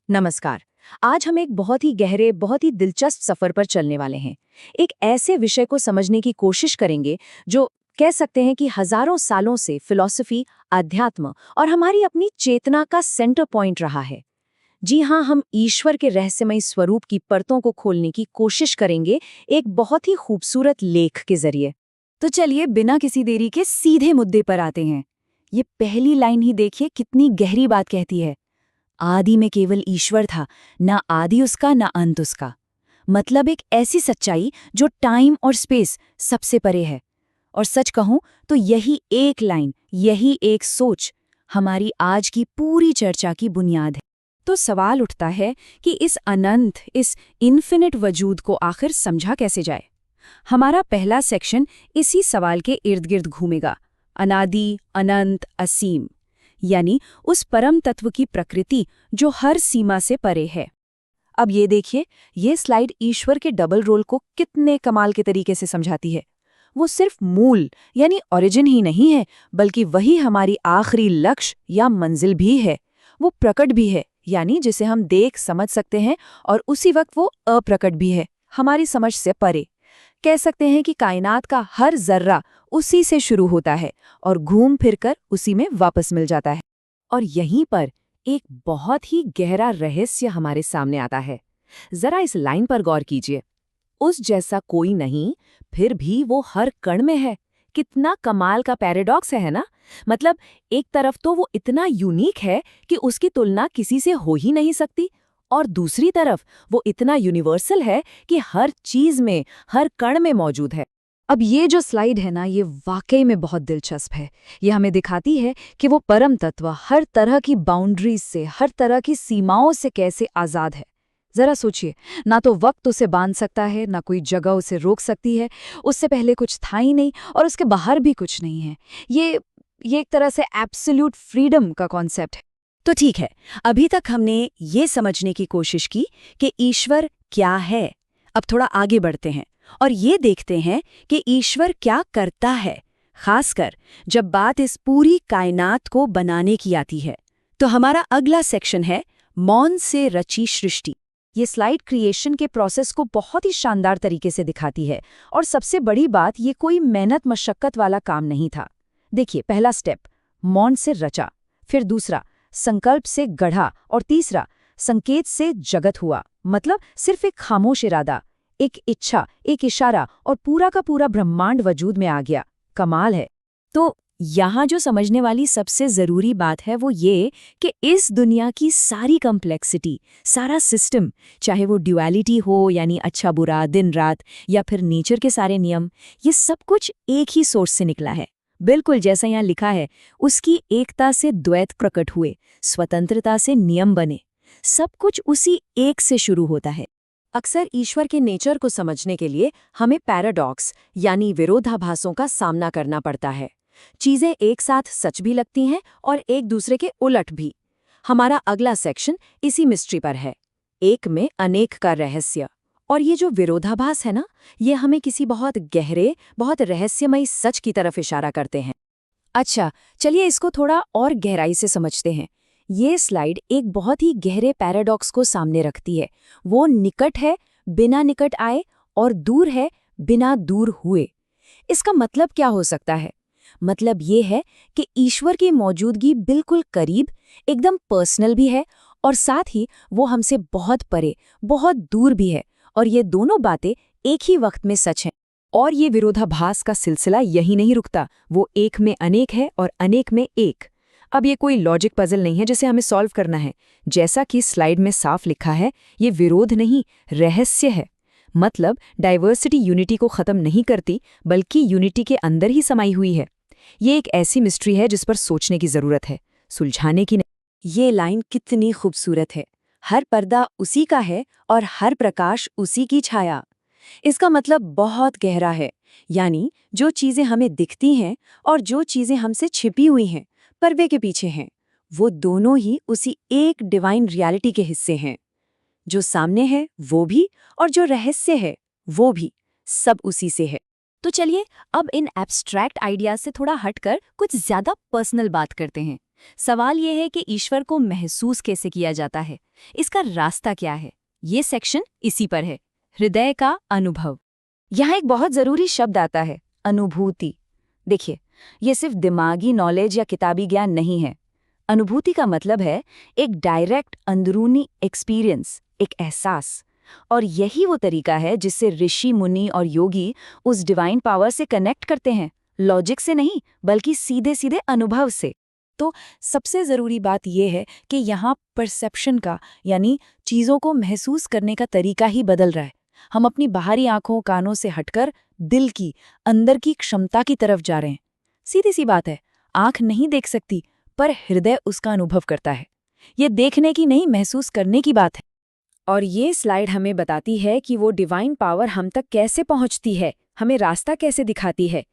नमस्कार। आज हम एक बहुत ही गहरे, बहुत ही दिलचस्प सफर पर चलने वाले हैं। एक ऐसे विषय को समझने की कोशिश करेंगे जो कह सकते हैं कि हजारों सालों से फिलॉसफी, अध्यात्म और हमारी अपनी चेतना का सेंटर पॉइंट रहा है। जी हाँ, हम ईश्वर के रहस्यमय स्वरूप की परतों को खोलने की कोशिश करेंगे एक बहुत ही खूबसूरत लेख के जरिए। तो चलिए बिना किसी देरी के सीधे मुद्दे पर आते हैं। ये पहली लाइन ही देखिए कितनी गहरी बात कहती है। आदि में केवल ईश्वर था, ना आदि उसका ना अंत उसका। मतलब एक ऐसी सच्चाई जो टाइम और स्पेस सबसे परे है। और सच कहूं तो यही एक लाइन, यही एक सोच हमारी आज की पूरी चर्चा की बुनियाद है। तो सवाल उठता है कि इस अनंत, इस इन्फिनिट वजूद को आखिर समझा कैसे जाए। हमारा पहला सेक्शन इसी सवाल के इर्द गिर्द घूमेगा। अनादि, अनंत, असीम, यानी उस परम तत्व की प्रकृति जो हर सीमा से परे है। अब ये देखिए, ये स्लाइड ईश्वर के डबल रोल को कितने कमाल के तरीके से समझाती है। वो सिर्फ मूल यानी ओरिजिन ही नहीं है, बल्कि वही हमारी आखिरी लक्ष्य या मंजिल भी है। वो प्रकट भी है, यानी जिसे हम देख समझ सकते हैं, और उसी वक्त वो अप्रकट भी है, हमारी समझ से परे। कह सकते हैं कि कायनात का हर जर्रा उसी से शुरू होता है और घूम फिरकर उसी में वापस मिल जाता है। और यहीं पर एक बहुत ही गहरा रहस्य हमारे सामने आता है। जरा इस लाइन पर गौर कीजिए। उस जैसा कोई नहीं, फिर भी वो हर कण में है। कितना कमाल का पैराडॉक्स है ना? मतलब एक तरफ तो वो इतना यूनिक है कि उसकी तुलना किसी से हो ही नहीं सकती, और दूसरी तरफ वो इतना यूनिवर्सल है कि हर चीज में, हर कण में मौजूद है। अब ये जो स्लाइड है ना, ये वाकई में बहुत दिलचस्प है। ये हमें दिखाती है कि वो परम तत्व हर तरह की बाउंड्रीज से, हर तरह की सीमाओं से कैसे आज़ाद है। जरा सोचिए, ना तो वक्त उसे बांध सकता है, ना कोई जगह उसे रोक सकती है। उससे पहले कुछ था ही नहीं और उसके बाहर भी कुछ नहीं है। ये एक तरह से एब्सोल्यूट फ्रीडम का कॉन्सेप्ट है। तो ठीक है, अभी तक हमने ये समझने की कोशिश की कि ईश्वर क्या है। अब थोड़ा आगे बढ़ते हैं और ये देखते हैं कि ईश्वर क्या करता है, खासकर जब बात इस पूरी कायनात को बनाने की आती है। तो हमारा अगला सेक्शन है मौन से रची सृष्टि। ये स्लाइड क्रिएशन के प्रोसेस को बहुत ही शानदार तरीके से दिखाती है। और सबसे बड़ी बात, ये कोई मेहनत मशक्कत वाला काम नहीं था। देखिए, पहला स्टेप मौन से रचा, फिर दूसरा संकल्प से गढ़ा, और तीसरा संकेत से जगत हुआ। मतलब सिर्फ एक खामोश इरादा, एक इच्छा, एक इशारा, और पूरा का पूरा ब्रह्मांड वजूद में आ गया। कमाल है। तो यहाँ जो समझने वाली सबसे ज़रूरी बात है वो ये कि इस दुनिया की सारी कम्प्लेक्सिटी, सारा सिस्टम, चाहे वो ड्युअलिटी हो यानी अच्छा बुरा, दिन रात, या फिर नेचर के सारे नियम, ये सब कुछ एक ही सोर्स से निकला है। बिल्कुल जैसा यहाँ लिखा है, उसकी एकता से द्वैत प्रकट हुए, स्वतंत्रता से नियम बने। सब कुछ उसी एक से शुरू होता है। अक्सर ईश्वर के नेचर को समझने के लिए हमें पैराडॉक्स यानी विरोधाभासों का सामना करना पड़ता है। चीजें एक साथ सच भी लगती हैं और एक दूसरे के उलट भी। हमारा अगला सेक्शन इसी मिस्ट्री पर है, एक में अनेक का रहस्य। और ये जो विरोधाभास है ना, ये हमें किसी बहुत गहरे, बहुत रहस्यमयी सच की तरफ इशारा करते हैं। अच्छा, चलिए इसको थोड़ा और गहराई से समझते हैं। ये स्लाइड एक बहुत ही गहरे पैराडॉक्स को सामने रखती है। वो निकट है बिना निकट आए, और दूर है बिना दूर हुए। इसका मतलब क्या हो सकता है? मतलब ये है कि ईश्वर की मौजूदगी बिल्कुल करीब, एकदम पर्सनल भी है, और साथ ही वो हमसे बहुत परे, बहुत दूर भी है। और ये दोनों बातें एक ही वक्त में सच हैं। और ये विरोधाभास का सिलसिला यही नहीं रुकता, वो एक में अनेक है और अनेक में एक। अब ये कोई लॉजिक पजल नहीं है जिसे हमें सॉल्व करना है। जैसा कि स्लाइड में साफ लिखा है, ये विरोध नहीं, रहस्य है। मतलब डाइवर्सिटी यूनिटी को खत्म नहीं करती, बल्कि यूनिटी के अंदर ही समाई हुई है। ये एक ऐसी मिस्ट्री है जिस पर सोचने की जरूरत है, सुलझाने की नहीं। ये लाइन कितनी खूबसूरत है। हर पर्दा उसी का है और हर प्रकाश उसी की छाया। इसका मतलब बहुत गहरा है। यानी जो चीजें हमें दिखती हैं और जो चीजें हमसे छिपी हुई हैं, पर्दे के पीछे हैं, वो दोनों ही उसी एक डिवाइन रियलिटी के हिस्से हैं। जो सामने है वो भी, और जो रहस्य है वो भी, सब उसी से है। तो चलिए अब इन एब्स्ट्रैक्ट आइडियाज से थोड़ा हटकर कुछ ज्यादा पर्सनल बात करते हैं। सवाल ये है कि ईश्वर को महसूस कैसे किया जाता है, इसका रास्ता क्या है। ये सेक्शन इसी पर है, हृदय का अनुभव। यहाँ एक बहुत जरूरी शब्द आता है, अनुभूति। देखिए, ये सिर्फ दिमागी नॉलेज या किताबी ज्ञान नहीं है। अनुभूति का मतलब है एक डायरेक्ट अंदरूनी एक्सपीरियंस, एक एहसास। और यही वो तरीका है जिससे ऋषि, मुनि और योगी उस डिवाइन पावर से कनेक्ट करते हैं, लॉजिक से नहीं बल्कि सीधे सीधे अनुभव से। तो सबसे ज़रूरी बात यह है कि यहाँ परसेप्शन का, यानी चीज़ों को महसूस करने का तरीका ही बदल रहा है। हम अपनी बाहरी आंखों कानों से हटकर दिल की, अंदर की क्षमता की तरफ जा रहे हैं। सीधी सी बात है, आंख नहीं देख सकती पर हृदय उसका अनुभव करता है। ये देखने की नहीं, महसूस करने की बात है। और ये स्लाइड हमें बताती है कि वो डिवाइन पावर हम तक कैसे पहुंचती है, हमें रास्ता कैसे दिखाती है।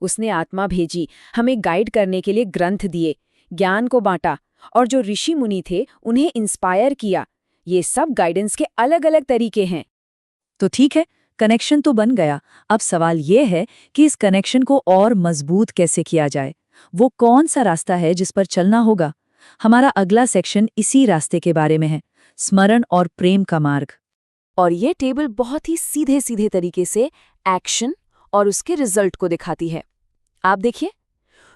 उसने आत्मा भेजी, हमें गाइड करने के लिए ग्रंथ दिए, ज्ञान को बांटा, और जो ऋषि मुनि थे उन्हें इंस्पायर किया। ये सब गाइडेंस के अलग अलग तरीके हैं। तो ठीक है, कनेक्शन तो बन गया। अब सवाल ये है कि इस कनेक्शन को और मजबूत कैसे किया जाए। वो कौन सा रास्ता है जिस पर चलना होगा? हमारा अगला सेक्शन इसी रास्ते के बारे में है, स्मरण और प्रेम का मार्ग। और ये टेबल बहुत ही सीधे सीधे तरीके से एक्शन और उसके रिजल्ट को दिखाती है। आप देखिए,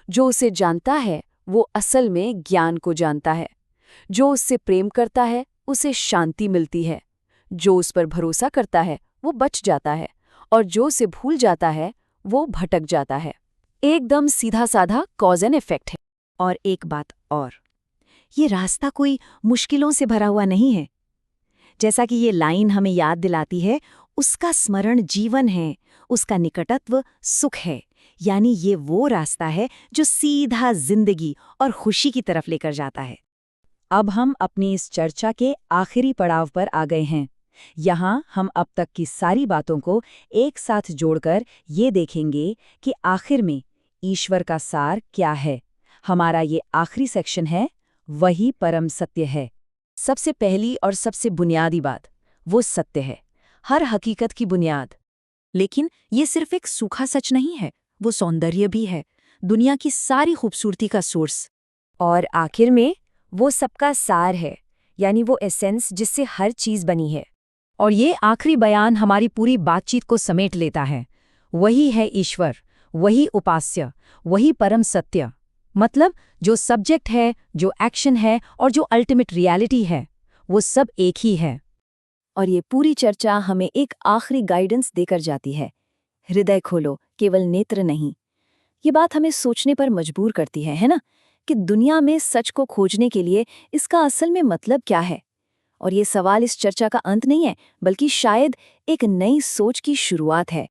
जो उसे जानता है वो असल में ज्ञान को जानता है। जो उससे प्रेम करता है उसे शांति मिलती है। जो उस पर भरोसा करता है वो बच जाता है, और जो उसे भूल जाता है वो भटक जाता है। एकदम सीधा साधा कॉज एंड इफेक्ट है। और एक बात और, ये रास्ता कोई मुश्किलों से भरा हुआ नहीं है। जैसा कि ये लाइन हमें याद दिलाती है, उसका स्मरण जीवन है, उसका निकटत्व सुख है। यानी ये वो रास्ता है जो सीधा जिंदगी और खुशी की तरफ लेकर जाता है। अब हम अपनी इस चर्चा के आखिरी पड़ाव पर आ गए हैं। यहाँ हम अब तक की सारी बातों को एक साथ जोड़कर ये देखेंगे कि आखिर में ईश्वर का सार क्या है। हमारा ये आखिरी सेक्शन है, वही परम सत्य है। सबसे पहली और सबसे बुनियादी बात, वो सत्य है, हर हकीकत की बुनियाद। लेकिन ये सिर्फ एक सूखा सच नहीं है, वो सौंदर्य भी है, दुनिया की सारी खूबसूरती का सोर्स। और आखिर में वो सबका सार है, यानी वो एसेंस जिससे हर चीज बनी है। और ये आखिरी बयान हमारी पूरी बातचीत को समेट लेता है। वही है ईश्वर, वही उपास्य, वही परम सत्य। मतलब जो सब्जेक्ट है, जो एक्शन है और जो अल्टीमेट रियलिटी है, वो सब एक ही है। और ये पूरी चर्चा हमें एक आखिरी गाइडेंस देकर जाती है, हृदय खोलो, केवल नेत्र नहीं। ये बात हमें सोचने पर मजबूर करती है ना, कि दुनिया में सच को खोजने के लिए इसका असल में मतलब क्या है। और ये सवाल इस चर्चा का अंत नहीं है, बल्कि शायद एक नई सोच की शुरुआत है।